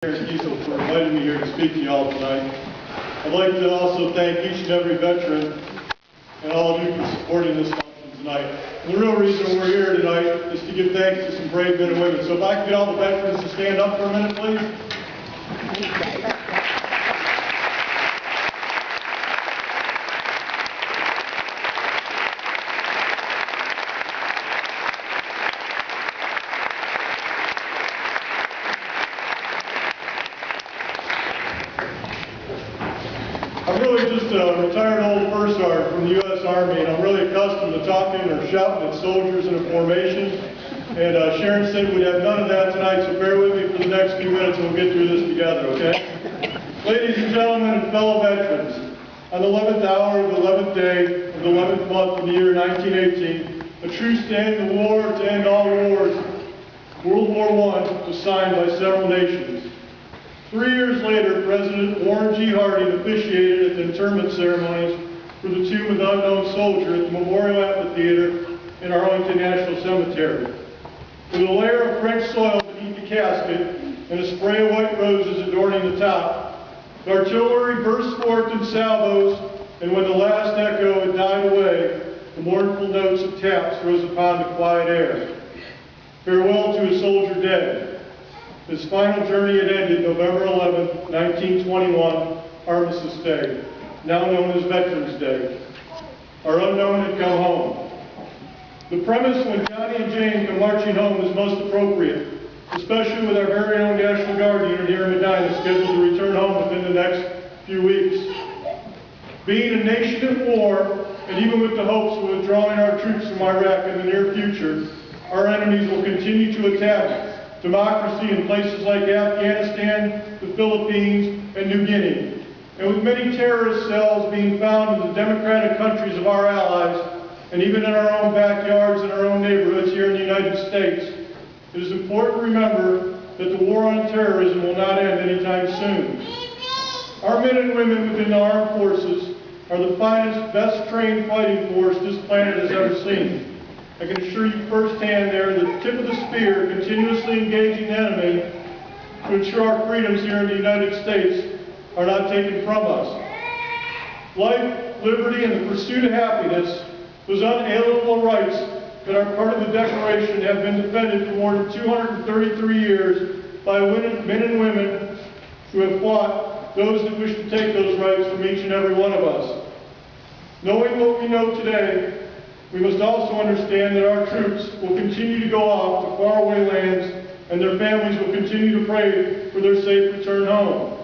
For inviting me here to speak to you all tonight. I'd like to also thank each and every veteran and all of you for supporting this function tonight. And the real reason we're here tonight is to give thanks to some brave men and women. So if I can get all the veterans to stand up for a minute, please. I'm really just a retired old first sergeant from the U.S. Army, and I'm really accustomed to talking or shouting at soldiers in a formation. And Sharon said we'd have none of that tonight, so bear with me for the next few minutes and we'll get through this together, okay? Ladies and gentlemen and fellow veterans, on the 11th hour of the 11th day of the 11th month of the year 1918, a truce to end the war, to end all wars, World War I, was signed by several nations. 3 years later, President Warren G. Harding officiated at the interment ceremonies for the tomb of the unknown soldier at the Memorial Amphitheater in Arlington National Cemetery. With a layer of French soil beneath the casket and a spray of white roses adorning the top, the artillery burst forth in salvos, and when the last echo had died away, the mournful notes of taps rose upon the quiet air. Farewell to a soldier dead. His final journey had ended November 11, 1921, Armistice Day, now known as Veterans Day. Our unknown had come home. The premise when Johnny and Jane come marching home is most appropriate, especially with our very own National Guard unit here in Medina scheduled to return home within the next few weeks. Being a nation at war, and even with the hopes of withdrawing our troops from Iraq in the near future, our enemies will continue to attack democracy in places like Afghanistan, the Philippines, and New Guinea. And with many terrorist cells being found in the democratic countries of our allies, and even in our own backyards and our own neighborhoods here in the United States, it is important to remember that the war on terrorism will not end anytime soon. Our men and women within the armed forces are the finest, best trained fighting force this planet has ever seen. I can assure you firsthand they're the tip of the spear, continuously engaging the enemy to ensure our freedoms here in the United States are not taken from us. Life, liberty, and the pursuit of happiness, those unalienable rights that are part of the Declaration, have been defended for more than 233 years by men and women who have fought those that wish to take those rights from each and every one of us. Knowing what we know today, we must also understand that our troops will continue to go off to faraway lands, and their families will continue to pray for their safe return home.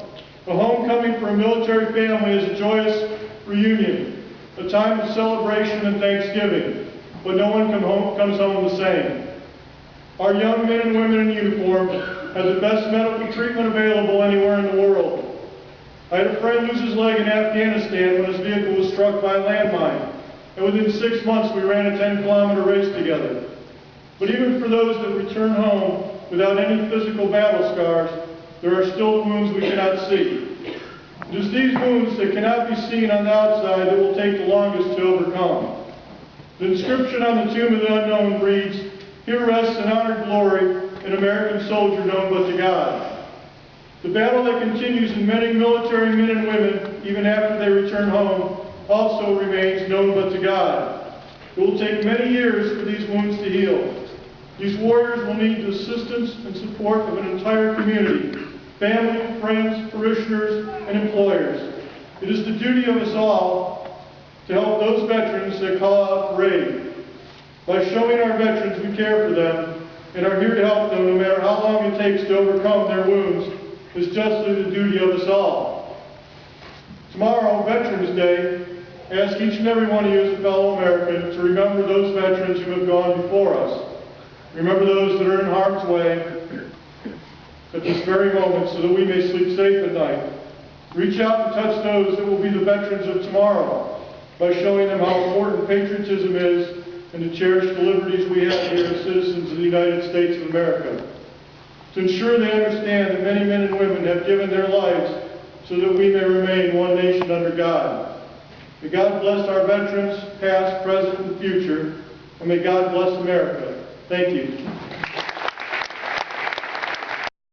A homecoming for a military family is a joyous reunion, a time of celebration and thanksgiving, but no one comes home the same. Our young men and women in uniform have the best medical treatment available anywhere in the world. I had a friend lose his leg in Afghanistan when his vehicle was struck by a landmine. And within 6 months, we ran a 10-kilometer race together. But even for those that return home without any physical battle scars, there are still wounds we cannot see. It is these wounds that cannot be seen on the outside that will take the longest to overcome. The inscription on the tomb of the unknown reads, "Here rests in honored glory an American soldier known but to God." The battle that continues in many military men and women, even after they return home, also remains known but to God. It will take many years for these wounds to heal. These warriors will need the assistance and support of an entire community, family, friends, parishioners, and employers. It is the duty of us all to help those veterans that call out for aid. By showing our veterans we care for them and are here to help them no matter how long it takes to overcome their wounds is justly the duty of us all. Tomorrow, Veterans Day, I ask each and every one of you as a fellow American to remember those veterans who have gone before us. Remember those that are in harm's way at this very moment so that we may sleep safe at night. Reach out and touch those that will be the veterans of tomorrow by showing them how important patriotism is and to cherish the liberties we have here as citizens of the United States of America. To ensure they understand that many men and women have given their lives so that we may remain one nation under God. May God bless our veterans, past, present, and future, and may God bless America. Thank you.